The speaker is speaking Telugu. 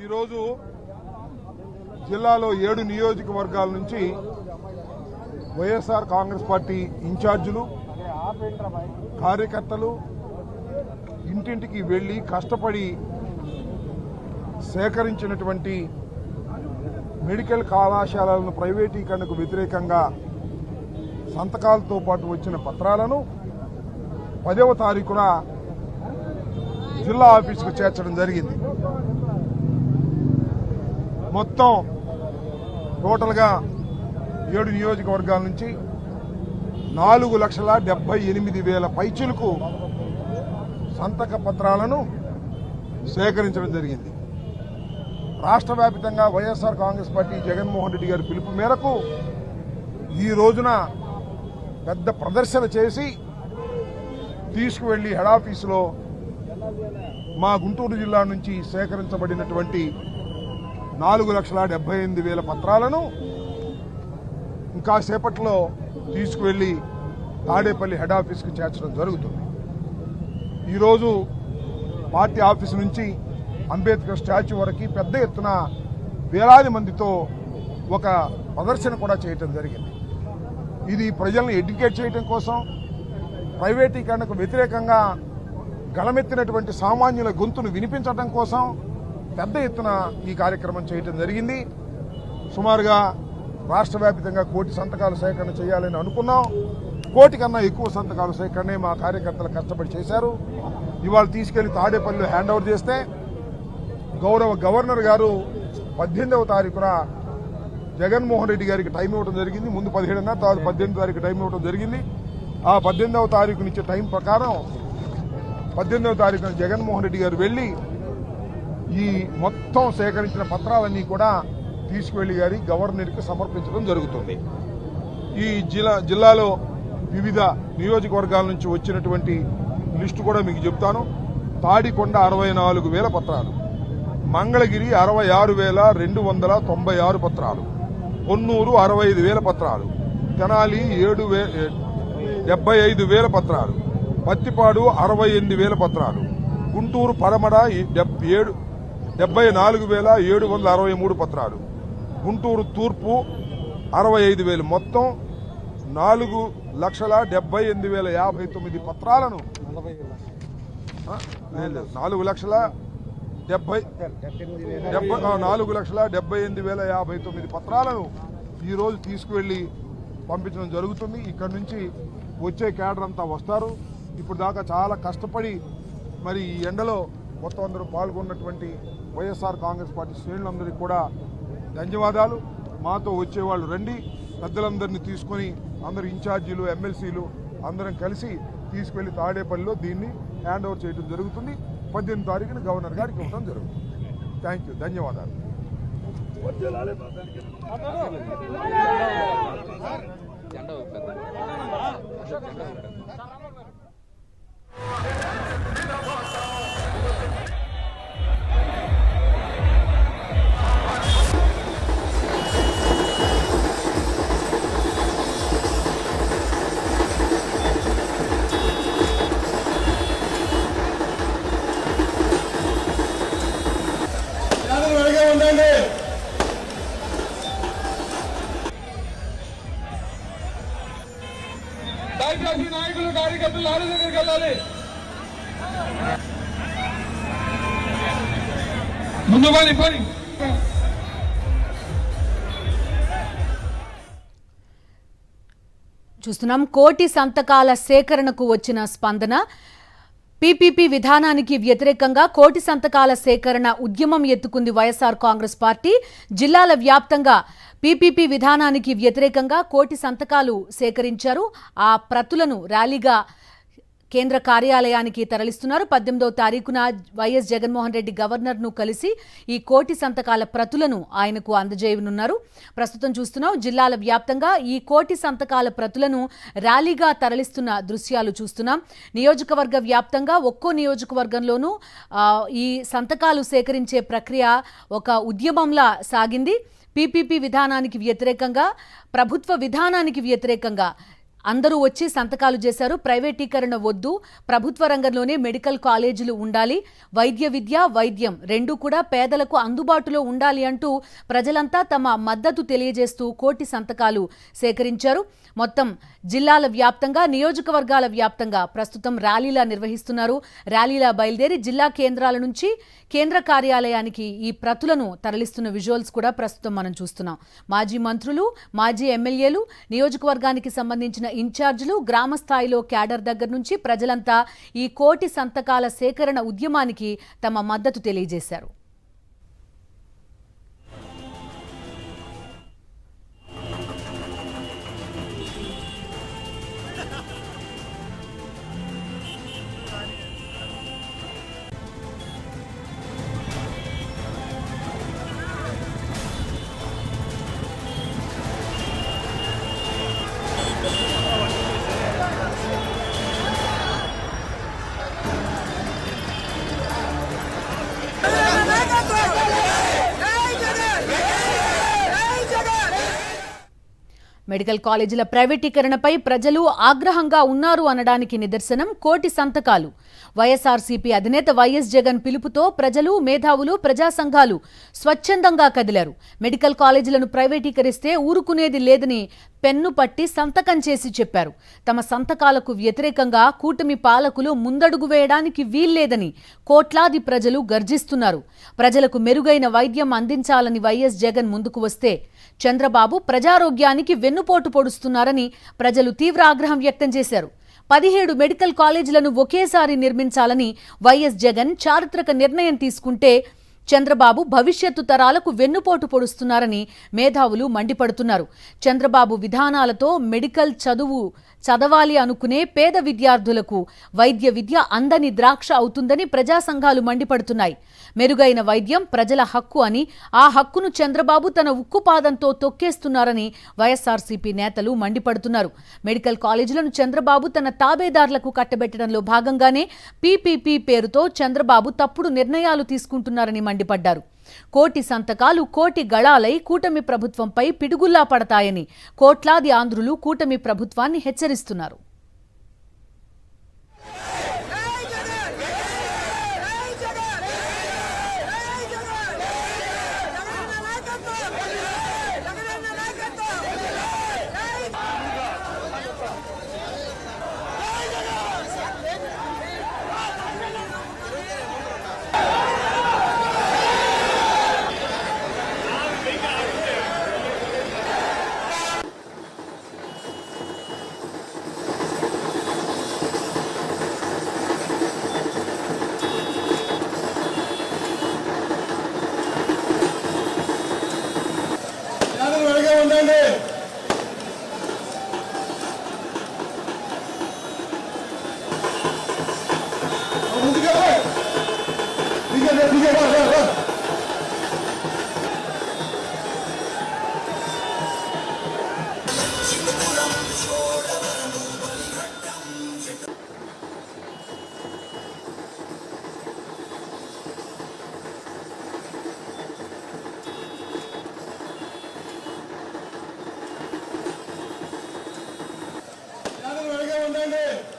ఈరోజు జిల్లాలో 7 నియోజకవర్గాల నుంచి వైఎస్ఆర్ కాంగ్రెస్ పార్టీ ఇన్ఛార్జీలు కార్యకర్తలు ఇంటింటికి వెళ్లి కష్టపడి సేకరించినటువంటి మెడికల్ కళాశాలలను ప్రైవేటీకరణకు వ్యతిరేకంగా సంతకాలతో పాటు వచ్చిన పత్రాలను 10వ తారీఖున జిల్లా ఆఫీసుకు చేర్చడం జరిగింది. మొత్తం టోటల్గా 7 నియోజకవర్గాల నుంచి 4,78,000 పైచిలకు సంతక పత్రాలను సేకరించడం జరిగింది. రాష్ట్ర వ్యాప్తంగా వైఎస్ఆర్ కాంగ్రెస్ పార్టీ జగన్మోహన్ రెడ్డి గారి పిలుపు మేరకు ఈ రోజున పెద్ద ప్రదర్శన చేసి తీసుకువెళ్లి హెడ్ ఆఫీసులో మా గుంటూరు జిల్లా నుంచి సేకరించబడినటువంటి 4,78,000 పత్రాలను ఇంకా సేపట్లో తీసుకువెళ్లి తాడేపల్లి హెడ్ ఆఫీస్కి చేర్చడం జరుగుతుంది. ఈరోజు పార్టీ ఆఫీసు నుంచి అంబేద్కర్ స్టాచ్యూ వరకు పెద్ద ఎత్తున వేలాది మందితో ఒక ప్రదర్శన కూడా చేయటం జరిగింది. ఇది ప్రజలను ఎడ్యుకేట్ చేయడం కోసం, ప్రైవేటీకరణకు వ్యతిరేకంగా గళమెత్తినటువంటి సామాన్యుల గొంతును వినిపించడం కోసం పెద్ద ఎత్తున ఈ కార్యక్రమం చేయటం జరిగింది. సుమారుగా రాష్ట్ర వ్యాప్తంగా 1,000 సంతకాలు సేకరణ చేయాలని అనుకున్నాం. 1,000 కన్నా ఎక్కువ సంతకాలు సేకరణే మా కార్యకర్తలు కష్టపడి చేశారు. ఇవాళ తీసుకెళ్లి తాడేపల్లిలో హ్యాండ్ ఓవర్ చేస్తే గౌరవ గవర్నర్ గారు 18వ తారీఖున జగన్మోహన్ రెడ్డి గారికి టైం ఇవ్వడం జరిగింది. ముందు 17 అన్నారు, తర్వాత 18వ తారీఖు టైం ఇవ్వడం జరిగింది. ఆ 18వ తారీఖునిచ్చే టైం ప్రకారం 18వ తారీఖున జగన్మోహన్ రెడ్డి గారు వెళ్లి ఈ మొత్తం సేకరించిన పత్రాలన్నీ కూడా తీసుకువెళ్లి గారి గవర్నర్కి సమర్పించడం జరుగుతుంది. ఈ జిల్లాలో వివిధ నియోజకవర్గాల నుంచి వచ్చినటువంటి లిస్టు కూడా మీకు చెప్తాను. తాడికొండ 64,000 పత్రాలు, మంగళగిరి 66,296 పత్రాలు, పొన్నూరు 65,000 పత్రాలు, తెనాలి 75,000 పత్రాలు, పత్తిపాడు 68,000 పత్రాలు, గుంటూరు పరమడ 74,763 పత్రాలు, గుంటూరు తూర్పు 65,000, మొత్తం 4,78,059 పత్రాలను 4,78,059 పత్రాలను ఈరోజు తీసుకువెళ్లి పంపించడం జరుగుతుంది. ఇక్కడి నుంచి వచ్చే క్యాడర్ అంతా వస్తారు. ఇప్పుడు దాకా చాలా కష్టపడి మరి ఈ ఎండలో మొత్తం అందరూ పాల్గొన్నటువంటి వైఎస్ఆర్ కాంగ్రెస్ పార్టీ శ్రేణులందరికీ కూడా ధన్యవాదాలు. మాతో వచ్చేవాళ్ళు రండి, పెద్దలందరినీ తీసుకొని అందరు ఇన్ఛార్జీలు ఎమ్మెల్సీలు అందరం కలిసి తీసుకెళ్లి తాడేపల్లిలో దీన్ని హ్యాండ్ ఓవర్ చేయడం జరుగుతుంది. 18వ తారీఖున గవర్నర్ గారికి ఇవ్వడం జరుగుతుంది. థ్యాంక్ యూ, ధన్యవాదాలు. దయచేసి నాయకులు కార్యకర్తలు ఆడ దగ్గరికి వెళ్ళాలి. ముందు పని చూస్తున్నాం. 1,000 సంతకాల సేకరణకు వచ్చిన స్పందన. పీపీపీ విధానానికి వ్యతిరేకంగా 1,000 సంతకాల సేకరణ ఉద్యమం ఎత్తుకుంది వైఎస్ఆర్ కాంగ్రెస్ పార్టీ. జిల్లాల వ్యాప్తంగా పీపీపీ విధానానికి వ్యతిరేకంగా 1,000 సంతకాలు సేకరించారు. ఆ ప్రతులను ర్యాలీగా కేంద్ర కార్యాలయానికి తరలిస్తున్నారు. 18వ తారీఖున వైఎస్ జగన్మోహన్ రెడ్డి గవర్నర్ను కలిసి ఈ 1,000 సంతకాల ప్రతులను ఆయనకు అందజేయనున్నారు. ప్రస్తుతం చూస్తున్నాం, జిల్లాల వ్యాప్తంగా ఈ 1,000 సంతకాల ప్రతులను ర్యాలీగా తరలిస్తున్న దృశ్యాలు చూస్తున్నాం. నియోజకవర్గ వ్యాప్తంగా ఒక్కో నియోజకవర్గంలోనూ ఈ సంతకాలు సేకరించే ప్రక్రియ ఒక ఉద్యమంలా సాగింది. పీపీపీ విధానానికి వ్యతిరేకంగా, ప్రభుత్వ విధానానికి వ్యతిరేకంగా అందరూ వచ్చి సంతకాలు చేశారు. ప్రైవేటీకరణ వద్దు, ప్రభుత్వ రంగంలోనే మెడికల్ కాలేజీలు ఉండాలి, వైద్య విద్య, వైద్యం రెండూ కూడా పేదలకు అందుబాటులో ఉండాలి అంటూ ప్రజలంతా తమ మద్దతు తెలియజేస్తూ కోటి సంతకాలు సేకరించారు. మొత్తం జిల్లాల వ్యాప్తంగా, నియోజకవర్గాల వ్యాప్తంగా ప్రస్తుతం ర్యాలీలా నిర్వహిస్తున్నారు. ర్యాలీలా బయలుదేరి జిల్లా కేంద్రాల నుంచి కేంద్ర కార్యాలయానికి ఈ ప్రతులను తరలిస్తున్న విజువల్స్ కూడా ప్రస్తుతం మనం చూస్తున్నాం. మాజీ మంత్రులు, మాజీ ఎమ్మెల్యేలు, నియోజకవర్గానికి సంబంధించిన ఇన్ఛార్జీలు, గ్రామ స్థాయిలో క్యాడర్ దగ్గర నుంచి ప్రజలంతా ఈ కోటి సంతకాల సేకరణ ఉద్యమానికి తమ మద్దతు తెలియజేశారు. మెడికల్ కాలేజీల ప్రైవేటీకరణపై ప్రజలు ఆగ్రహంగా ఉన్నారు అనడానికి నిదర్శనం కోటి సంతకాలు. వైఎస్ఆర్సీపీ అధినేత వైఎస్ జగన్ పిలుపుతో ప్రజలు, మేధావులు, ప్రజా సంఘాలు స్వచ్ఛందంగా కదిలారు. మెడికల్ కాలేజీలను ప్రైవేటీకరిస్తే ఊరుకునేది లేదని పెన్ను పట్టి సంతకం చేసి చెప్పారు. తమ సంతకాలకు వ్యతిరేకంగా కూటమి పాలకులు ముందడుగు వేయడానికి వీల్లేదని కోట్లాది ప్రజలు గర్జిస్తున్నారు. ప్రజలకు మెరుగైన వైద్యం అందించాలని వైఎస్ జగన్ ముందుకు వస్తే చంద్రబాబు ప్రజారోగ్యానికి వెన్నుపోటు పొడుస్తున్నారని ప్రజలు తీవ్ర ఆగ్రహం వ్యక్తం చేశారు. 17 మెడికల్ కాలేజీలను ఒకేసారి నిర్మించాలని వైఎస్ జగన్ చారిత్రక నిర్ణయం తీసుకుంటే చంద్రబాబు భవిష్యత్తు తరాలకు వెన్నుపోటు పొడుస్తున్నారని మేధావులు మండిపడుతున్నారు. చంద్రబాబు విధానాలతో మెడికల్ చదవాలి అనుకునే పేద విద్యార్థులకు వైద్య విద్య అందని ద్రాక్ష అవుతుందని ప్రజా సంఘాలు మండిపడుతున్నాయి. మెరుగైన వైద్యం ప్రజల హక్కు అని, ఆ హక్కును చంద్రబాబు తన ఉక్కుపాదంతో తొక్కేస్తున్నారని వైఎస్ఆర్సీపీ నేతలు మండిపడుతున్నారు. మెడికల్ కాలేజీలను చంద్రబాబు తన తాబేదారులకు కట్టబెట్టడంలో భాగంగానే పీపీపీ పేరుతో చంద్రబాబు తప్పుడు నిర్ణయాలు తీసుకుంటున్నారని మండిపడ్డారు. కోటి సంతకాలు కోటి గళాలై కూటమి ప్రభుత్వంపై పిడుగుల్లా పడతాయని కోట్లాది ఆంధ్రులు కూటమి ప్రభుత్వాన్ని హెచ్చరిస్తున్నారు. ఉండండి.